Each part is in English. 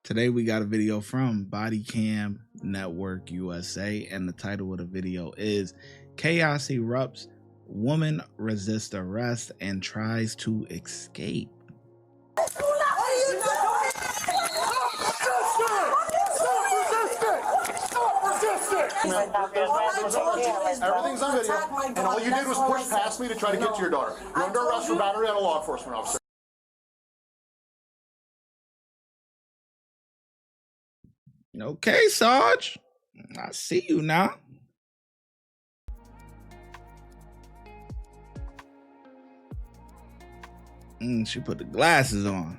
Today we got a video from Body Cam Network USA, and the title of the video is Chaos Erupts, Woman Resists Arrest and Tries to Escape. Everything's on video, and all you did was push past me to try to get to your daughter. You're under arrest for battery on a law enforcement officer. Okay, Sarge, I see you now. She put the glasses on.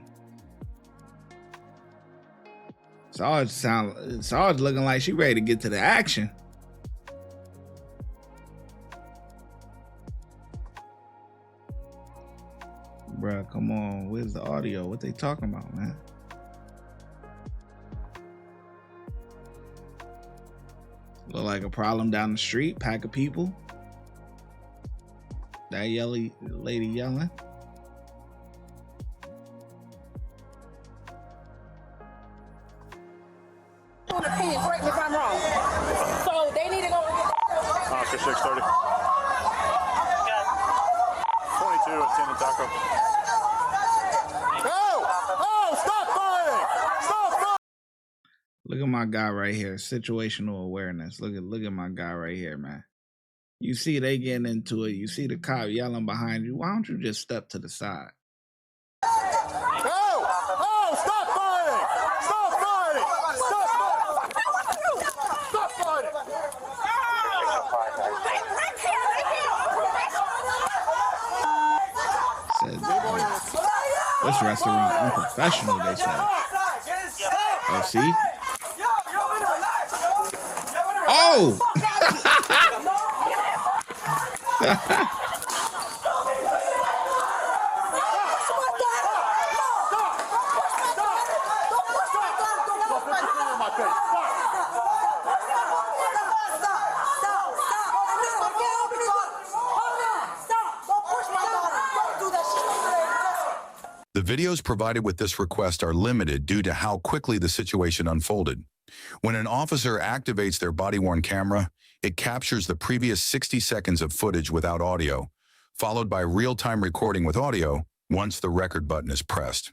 Sarge looking like she ready to get to the action. Bruh, come on. Where's the audio? What they talking about, man? Look like a problem down the street. Pack of people. That lady yelling. Opinion, correct me if I'm wrong. So they need to go and get Oscar 630. 22 at 10 and Taco. Oh, stop fighting! Stop fighting! Look at my guy right here. Situational awareness. Look at my guy right here, man. You see they getting into it. You see the cop yelling behind you. Why don't you just step to the side? Oh, stop fighting! Stop fighting! Stop fighting! This restaurant unprofessional, they said. Oh, see? Oh! The videos provided with this request are limited due to how quickly the situation unfolded. When an officer activates their body-worn camera, it captures the previous 60 seconds of footage without audio, followed by real-time recording with audio once the record button is pressed.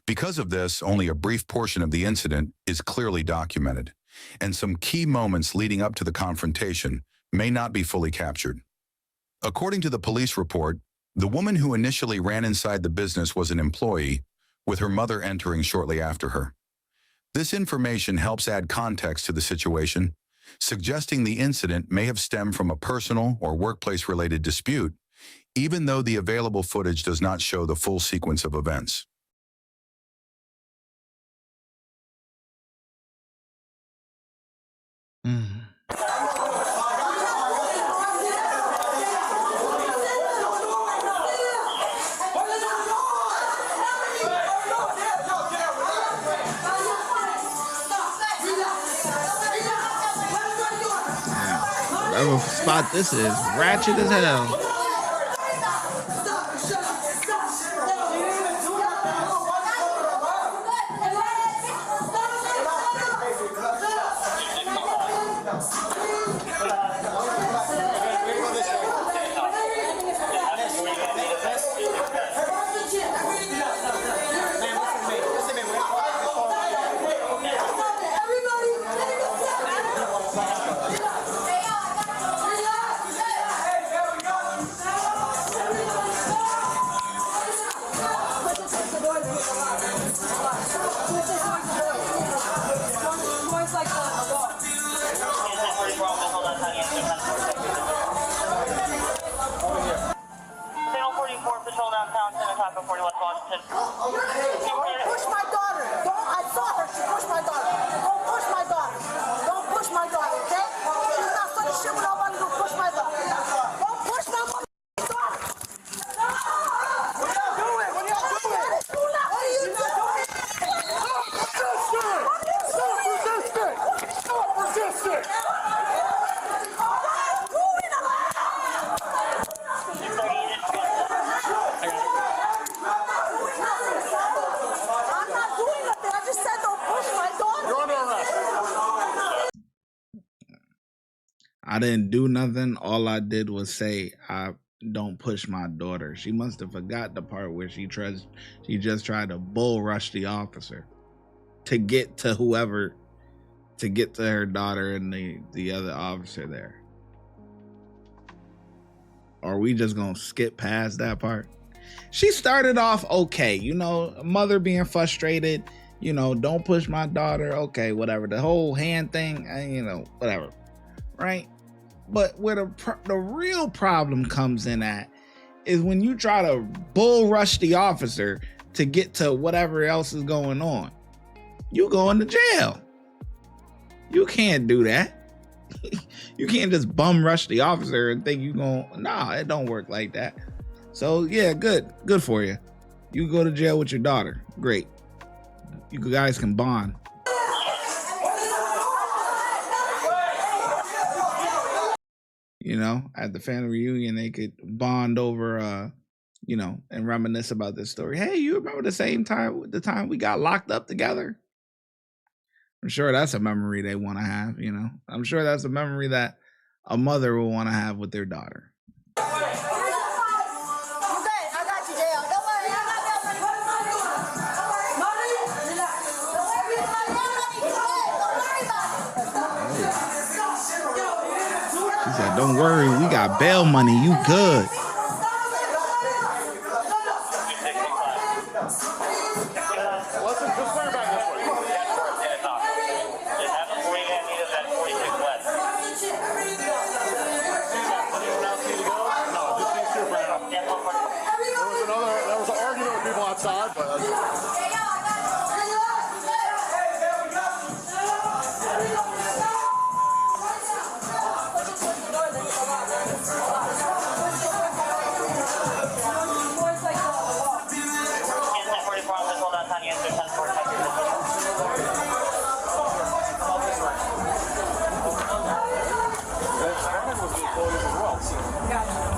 Because of this, only a brief portion of the incident is clearly documented, and some key moments leading up to the confrontation may not be fully captured. According to the police report, the woman who initially ran inside the business was an employee, with her mother entering shortly after her. This information helps add context to the situation, suggesting the incident may have stemmed from a personal or workplace-related dispute, even though the available footage does not show the full sequence of events. Whatever spot this is, ratchet as hell. I didn't do nothing. All I did was say, I don't push my daughter. She must have forgot the part where she just tried to bull rush the officer to get to whoever, to get to her daughter and the other officer there. Are we just gonna skip past that part? She started off okay, you know, mother being frustrated, you know, don't push my daughter, okay, whatever. The whole hand thing, you know, whatever, right? But where the real problem comes in at is when you try to bull rush the officer to get to whatever else is going on. You going to jail. You can't do that. You can't just bum rush the officer and think you going, nah, it don't work like that. So yeah, good for you. You go to jail with your daughter. Great. You guys can bond. You know, at the family reunion, they could bond over, you know, and reminisce about this story. Hey, you remember the time we got locked up together? I'm sure that's a memory they want to have, you know. I'm sure that's a memory that a mother will want to have with their daughter. She said, don't worry, we got bail money, you good.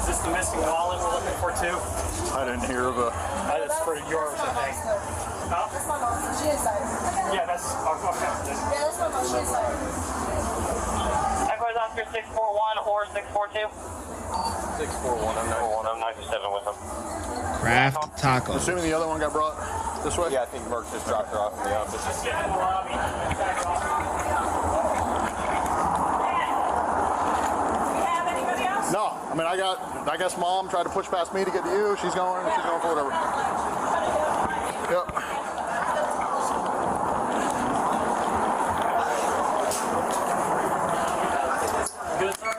Is this the missing wallet we're looking for too? I didn't hear of a... That's for yours, I think. Huh? That's my mom. She inside. Yeah, that's okay. Yeah, that's my mom. She inside. Echoes Oscar 641 or 642? 641, I'm 97 with him. Craft Taco. Assuming the other one got brought this way? Yeah, I think Merck just dropped her off in the office. Just get in the lobby. No, I mean, I guess mom tried to push past me to get to you. She's going for whatever. Yep. Good, sir?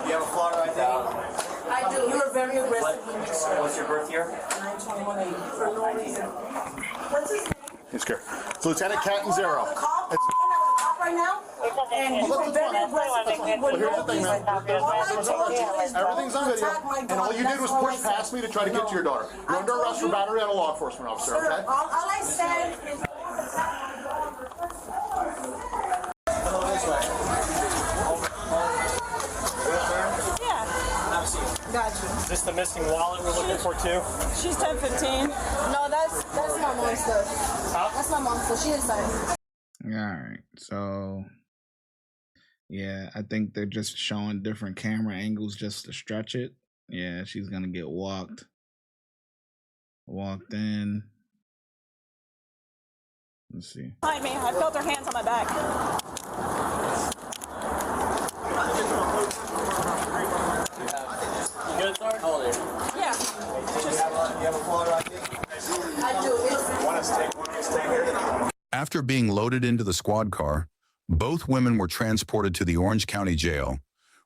You have a flaw right now? I do. You were very aggressive. What's your birth year? 9/21/80. For no reason. What's his name? He's scared. It's Lieutenant Catanzaro. The cop? Right now? And you were very aggressive. Well, here's the thing, man. Everything's on video, and all you did was push past me to try to get to your daughter. You're under arrest for battery on a law enforcement officer, okay? All I said is... Yeah, got you. Is this the missing wallet we're looking for too? She's 10-15. No, that's my mom's stuff. Huh? That's my mom's stuff. She inside. All right, so yeah, I think they're just showing different camera angles just to stretch it. Yeah, she's gonna get walked in. Let's see. Behind me. I felt her hands on my back. You good, sir? How old are you? Yeah. You have a flaw right there? I do. Want to stay here? After being loaded into the squad car, both women were transported to the Orange County Jail,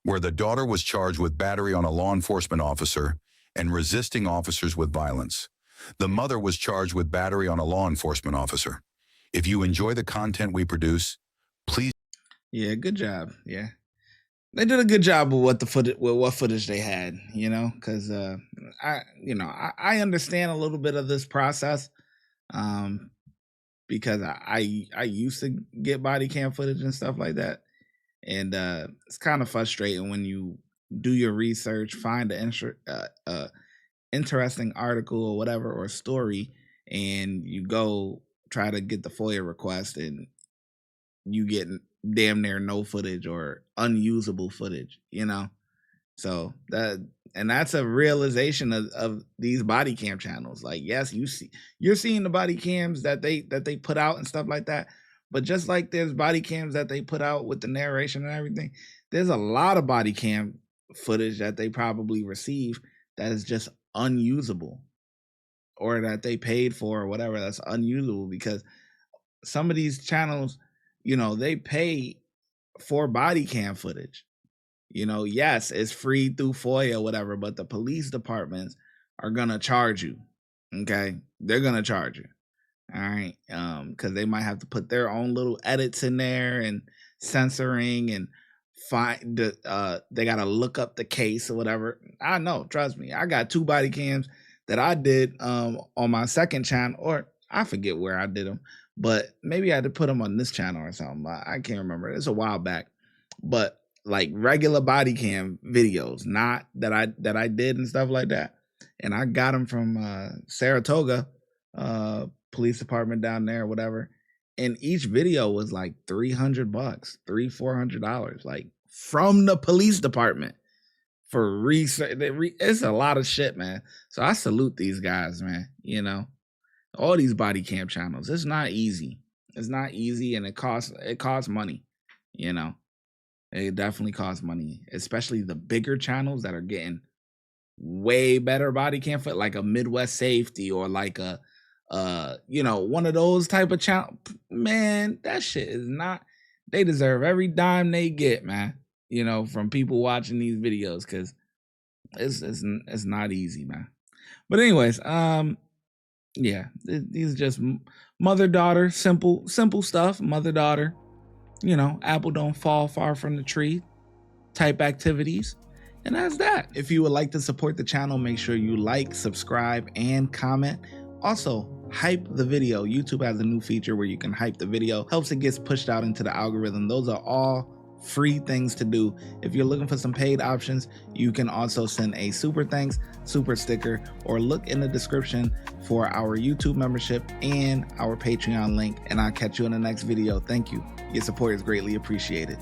where the daughter was charged with battery on a law enforcement officer and resisting officers with violence. The mother was charged with battery on a law enforcement officer. If you enjoy the content we produce, please... Yeah, good job. Yeah. They did a good job with what footage they had, you know, because I understand a little bit of this process. Because I used to get body cam footage and stuff like that. And it's kind of frustrating when you do your research, find an interesting article or whatever, or story, and you go try to get the FOIA request and you get damn near no footage or unusable footage, you know? So that's a realization of these body cam channels. Like, yes, you're seeing the body cams that they put out and stuff like that. But just like there's body cams that they put out with the narration and everything, there's a lot of body cam footage that they probably receive that is just unusable, or that they paid for or whatever, that's unusable, because some of these channels, you know, they pay for body cam footage. You know, yes, it's free through FOIA or whatever, but the police departments are gonna charge you. Okay, they're gonna charge you. All right, because they might have to put their own little edits in there and censoring and find they gotta look up the case or whatever. I know, trust me. I got 2 body cams that I did on my second channel, or I forget where I did them, but maybe I had to put them on this channel or something. I can't remember. It's a while back, but like regular body cam videos, not that I did and stuff like that. And I got them from Saratoga police department down there or whatever. And each video was like $300, $400, like from the police department for research. It's a lot of shit, man. So I salute these guys, man. You know, all these body cam channels. It's not easy. It's not easy, and it costs money. You know, it definitely costs money, especially the bigger channels that are getting way better body cam foot, like a Midwest Safety or like a you know, one of those type of channel. Man, that shit is not. They deserve every dime they get, man. You know, from people watching these videos, because it's not easy, man. But anyways, yeah, these are just mother-daughter, simple stuff. Mother-daughter, you know, apple don't fall far from the tree type activities. And that's that. If you would like to support the channel, make sure you like, subscribe, and comment. Also, hype the video. YouTube has a new feature where you can hype the video. Helps it gets pushed out into the algorithm. Those are all free things to do. If you're looking for some paid options, you can also send a super thanks, super sticker, or look in the description for our YouTube membership and our Patreon link. And I'll catch you in the next video. Thank you. Your support is greatly appreciated.